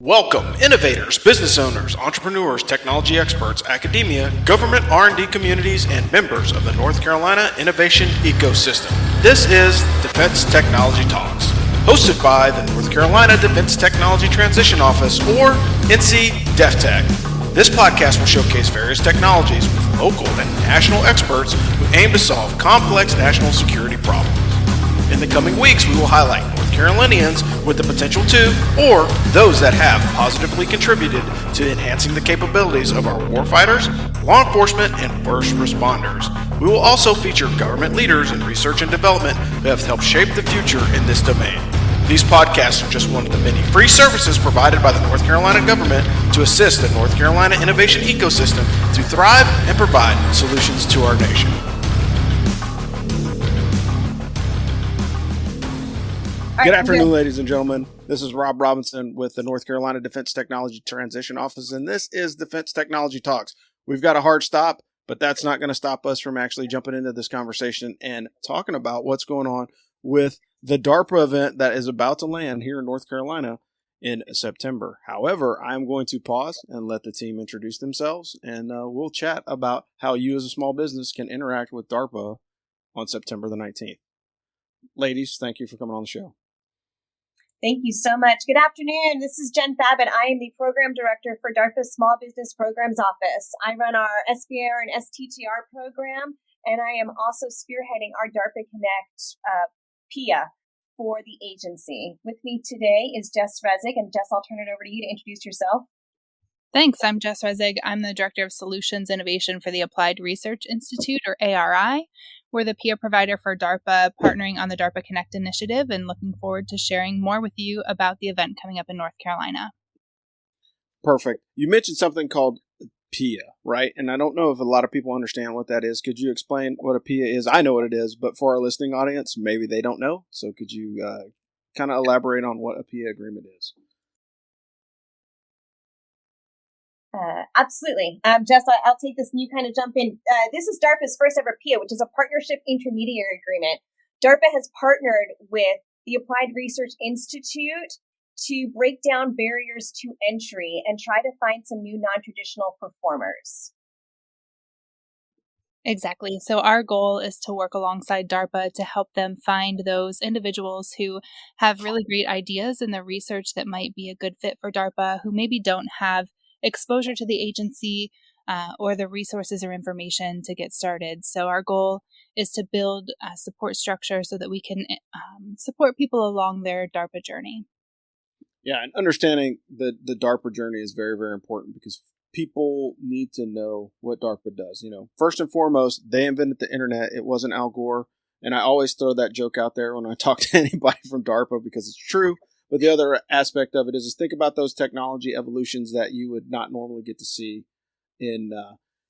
Welcome, innovators, business owners, entrepreneurs, technology experts, academia, government R&D communities, and members of the North Carolina innovation ecosystem. This is Defense Technology Talks, hosted by the North Carolina Defense Technology Transition Office, or NC DEFTECH. This podcast will showcase various technologies with local and national experts who aim to solve complex national security problems. In the coming weeks, we will highlight North Carolinians with the potential to, or those that have positively contributed to enhancing the capabilities of our warfighters, law enforcement, and first responders. We will also feature government leaders in research and development who have helped shape the future in this domain. These podcasts are just one of the many free services provided by the North Carolina government to assist the North Carolina innovation ecosystem to thrive and provide solutions to our nation. Good afternoon, ladies and gentlemen. This is Rob Robinson with the North Carolina Defense Technology Transition Office, and this is Defense Technology Talks. We've got a hard stop, but that's not going to stop us from actually jumping into this conversation and talking about what's going on with the DARPA event that is about to land here in North Carolina in September. However, I'm going to pause and let the team introduce themselves, and we'll chat about how you as a small business can interact with DARPA on September the 19th. Ladies, thank you for coming on the show. Thank you so much. Good afternoon. This is Jen Babbitt. I am the Program Director for DARPA's Small Business Programs Office. I run our SBIR and STTR program, and I am also spearheading our DARPA Connect PIA for the agency. With me today is Jess Resig, and Jess, I'll turn it over to you to introduce yourself. Thanks. I'm Jess Resig. I'm the Director of Solutions Innovation for the Applied Research Institute, or ARI. We're the PIA provider for DARPA, partnering on the DARPA Connect initiative, and looking forward to sharing more with you about the event coming up in North Carolina. Perfect. You mentioned something called PIA, right? And I don't know if a lot of people understand what that is. Could you explain what a PIA is? I know what it is, but for our listening audience, maybe they don't know. So could you kind of elaborate on what a PIA agreement is? Absolutely. Jess, I'll take this and you kind of jump in. This is DARPA's first ever PIA, which is a partnership intermediary agreement. DARPA has partnered with the Applied Research Institute to break down barriers to entry and try to find some new non-traditional performers. Exactly. So our goal is to work alongside DARPA to help them find those individuals who have really great ideas in the research that might be a good fit for DARPA, who maybe don't have exposure to the agency or the resources or information to get started. So our goal is to build a support structure so that we can support people along their DARPA journey. Yeah, and understanding the DARPA journey is very, very important because people need to know what DARPA does. You know, first and foremost, they invented the internet. It wasn't Al Gore. And I always throw that joke out there when I talk to anybody from DARPA because it's true. But the other aspect of it is think about those technology evolutions that you would not normally get to see in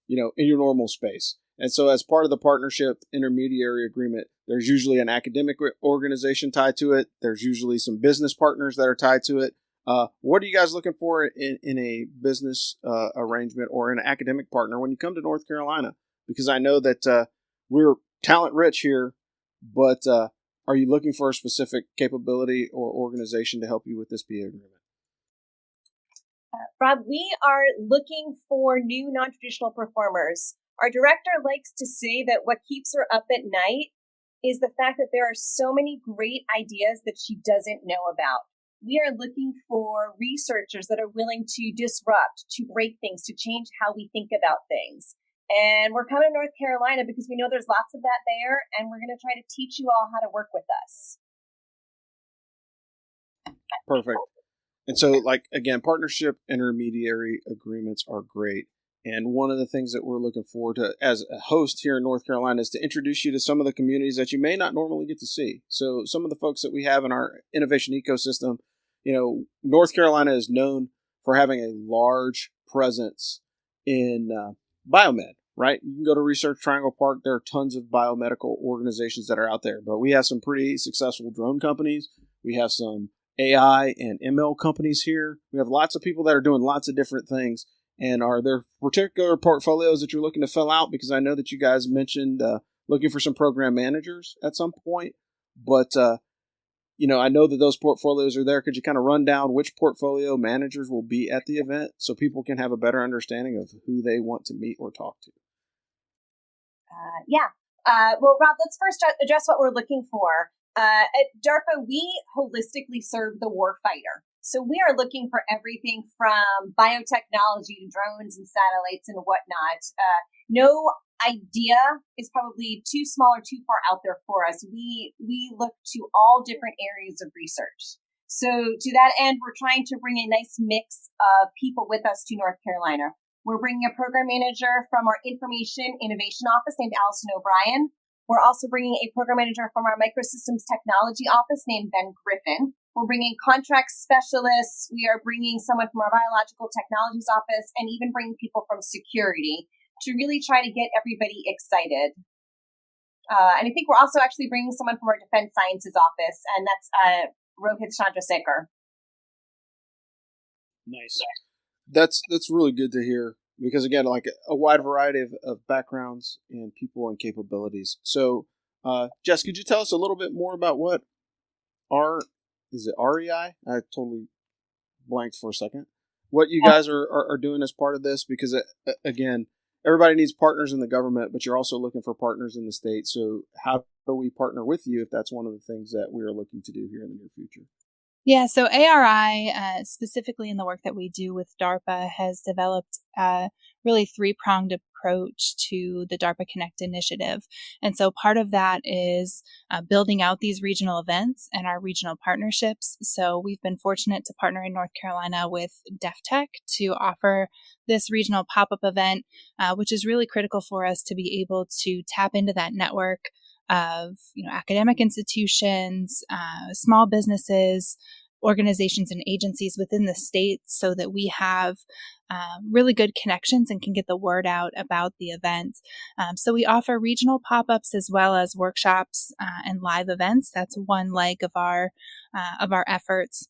your normal space. And so as part of the partnership intermediary agreement, there's usually an academic organization tied to it. There's usually some business partners that are tied to it. What are you guys looking for in a business arrangement or an academic partner when you come to North Carolina? Because I know that we're talent rich here, but are you looking for a specific capability or organization to help you with this PIA agreement? Rob, we are looking for new non-traditional performers. Our director likes to say that what keeps her up at night is the fact that there are so many great ideas that she doesn't know about. We are looking for researchers that are willing to disrupt, to break things, to change how we think about things. And we're coming to North Carolina because we know there's lots of that there, and we're going to try to teach you all how to work with us. Perfect. And so, again, partnership intermediary agreements are great. And one of the things that we're looking forward to as a host here in North Carolina is to introduce you to some of the communities that you may not normally get to see. So some of the folks that we have in our innovation ecosystem, North Carolina is known for having a large presence in biomed. Right? You can go to Research Triangle Park. There are tons of biomedical organizations that are out there. But we have some pretty successful drone companies. We have some AI and ML companies here. We have lots of people that are doing lots of different things. And are there particular portfolios that you're looking to fill out? Because I know that you guys mentioned looking for some program managers at some point. But I know that those portfolios are there. Could you kind of run down which portfolio managers will be at the event so people can have a better understanding of who they want to meet or talk to? Well, Rob, let's first address what we're looking for. At DARPA, we holistically serve the warfighter. So we are looking for everything from biotechnology to drones and satellites and whatnot. No idea is probably too small or too far out there for us. We look to all different areas of research. So to that end, we're trying to bring a nice mix of people with us to North Carolina. We're bringing a program manager from our Information Innovation Office named Allison O'Brien. We're also bringing a program manager from our Microsystems Technology Office named Ben Griffin. We're bringing contract specialists. We are bringing someone from our Biological Technologies Office and even bringing people from security to really try to get everybody excited. And I think we're also actually bringing someone from our Defense Sciences Office, and that's Rohit Chandrasekhar. Nice. That's really good to hear because, again, like a wide variety of backgrounds and people and capabilities. So, Jess, could you tell us a little bit more about what is it REI? I totally blanked for a second. What you guys are doing as part of this, because, again, everybody needs partners in the government, but you're also looking for partners in the state. So how do we partner with you if that's one of the things that we are looking to do here in the near future? Yeah, so ARI, specifically in the work that we do with DARPA, has developed a really three-pronged approach to the DARPA Connect initiative. And so part of that is building out these regional events and our regional partnerships. So we've been fortunate to partner in North Carolina with DEFTECH to offer this regional pop-up event, which is really critical for us to be able to tap into that network of academic institutions, small businesses, organizations and agencies within the state so that we have really good connections and can get the word out about the event. So we offer regional pop-ups as well as workshops and live events. That's one leg of our efforts.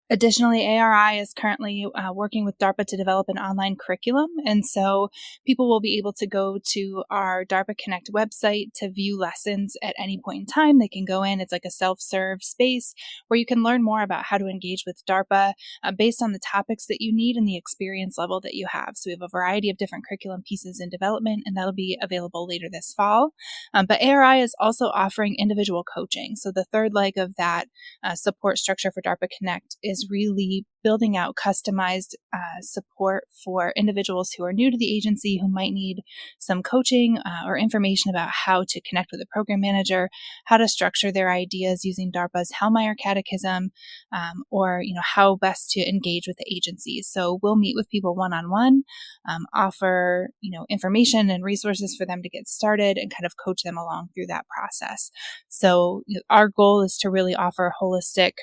Additionally, ARI is currently working with DARPA to develop an online curriculum. And so people will be able to go to our DARPA Connect website to view lessons at any point in time. They can go in. It's like a self-serve space where you can learn more about how to engage with DARPA based on the topics that you need and the experience level that you have. So we have a variety of different curriculum pieces in development, and that'll be available later this fall. But ARI is also offering individual coaching. So the third leg of that support structure for DARPA Connect is really building out customized support for individuals who are new to the agency who might need some coaching or information about how to connect with a program manager, how to structure their ideas using DARPA's Hellmeyer Catechism, or how best to engage with the agencies. So we'll meet with people one-on-one, offer information and resources for them to get started, and kind of coach them along through that process. So our goal is to really offer holistic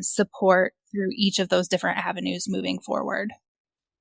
support through each of those different avenues moving forward.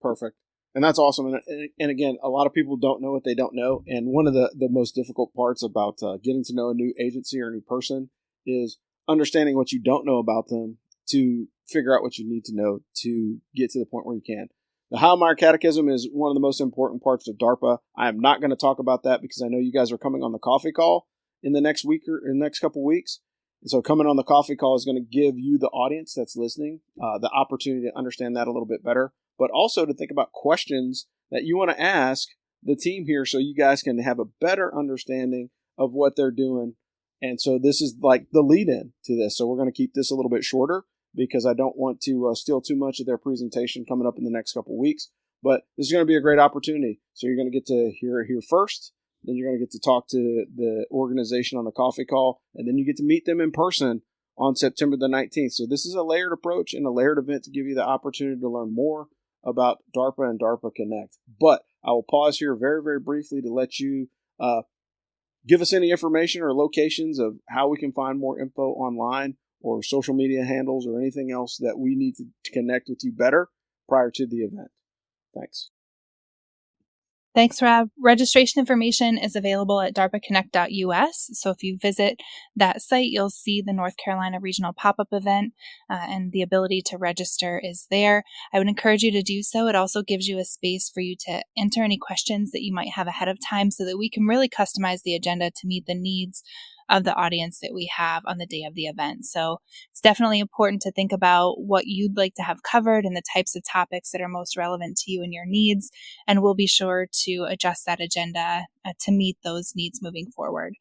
Perfect. And that's awesome. And again, a lot of people don't know what they don't know. And one of the most difficult parts about getting to know a new agency or a new person is understanding what you don't know about them to figure out what you need to know to get to the point where you can. The Hellmeyer Catechism is one of the most important parts of DARPA. I am not going to talk about that because I know you guys are coming on the coffee call in the next week or in the next couple weeks. And so coming on the coffee call is going to give you, the audience that's listening, the opportunity to understand that a little bit better, but also to think about questions that you want to ask the team here so you guys can have a better understanding of what they're doing. And so this is like the lead-in to this. So we're going to keep this a little bit shorter because I don't want to steal too much of their presentation coming up in the next couple of weeks. But this is going to be a great opportunity. So you're going to get to hear it here first. Then you're going to get to talk to the organization on the coffee call, and then you get to meet them in person on September the 19th. So this is a layered approach and a layered event to give you the opportunity to learn more about DARPA and DARPA Connect. But I will pause here very, very briefly to let you give us any information or locations of how we can find more info online or social media handles or anything else that we need to connect with you better prior to the event. Thanks. Thanks, Rob. Registration information is available at darpaconnect.us. So if you visit that site, you'll see the North Carolina Regional Pop-Up event, and the ability to register is there. I would encourage you to do so. It also gives you a space for you to enter any questions that you might have ahead of time so that we can really customize the agenda to meet the needs of the audience that we have on the day of the event. So it's definitely important to think about what you'd like to have covered and the types of topics that are most relevant to you and your needs. And we'll be sure to adjust that agenda to meet those needs moving forward.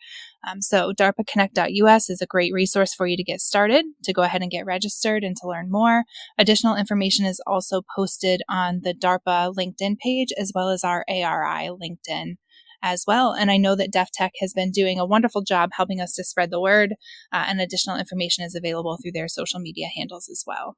So DARPAConnect.us is a great resource for you to get started, to go ahead and get registered and to learn more. Additional information is also posted on the DARPA LinkedIn page, as well as our ARI LinkedIn as well. And I know that DEFTECH has been doing a wonderful job helping us to spread the word, and additional information is available through their social media handles as well.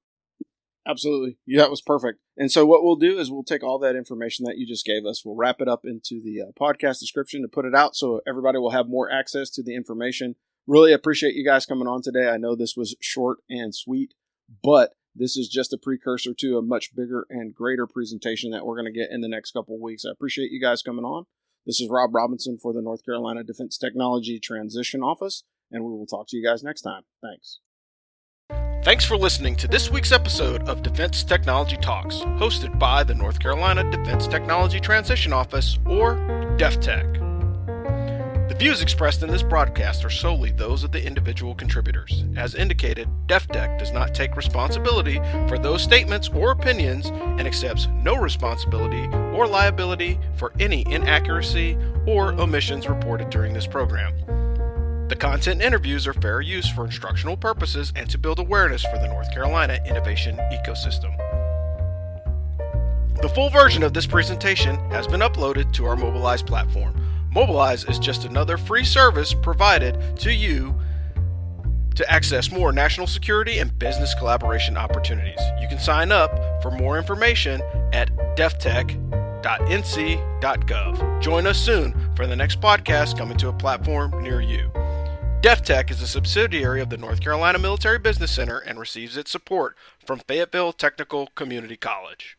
Absolutely. Yeah, that was perfect. And so what we'll do is we'll take all that information that you just gave us, we'll wrap it up into the podcast description to put it out so everybody will have more access to the information. Really appreciate you guys coming on today. I know this was short and sweet, but this is just a precursor to a much bigger and greater presentation that we're going to get in the next couple of weeks. I appreciate you guys coming on. This is Rob Robinson for the North Carolina Defense Technology Transition Office, and we will talk to you guys next time. Thanks. Thanks for listening to this week's episode of Defense Technology Talks, hosted by the North Carolina Defense Technology Transition Office, or DEFTECH. The views expressed in this broadcast are solely those of the individual contributors. As indicated, DEFTECH does not take responsibility for those statements or opinions and accepts no responsibility or liability for any inaccuracy or omissions reported during this program. The content and interviews are fair use for instructional purposes and to build awareness for the North Carolina innovation ecosystem. The full version of this presentation has been uploaded to our Mobilize platform. Mobilize is just another free service provided to you to access more national security and business collaboration opportunities. You can sign up for more information at deftech.nc.gov. Join us soon for the next podcast coming to a platform near you. DEFTECH is a subsidiary of the North Carolina Military Business Center and receives its support from Fayetteville Technical Community College.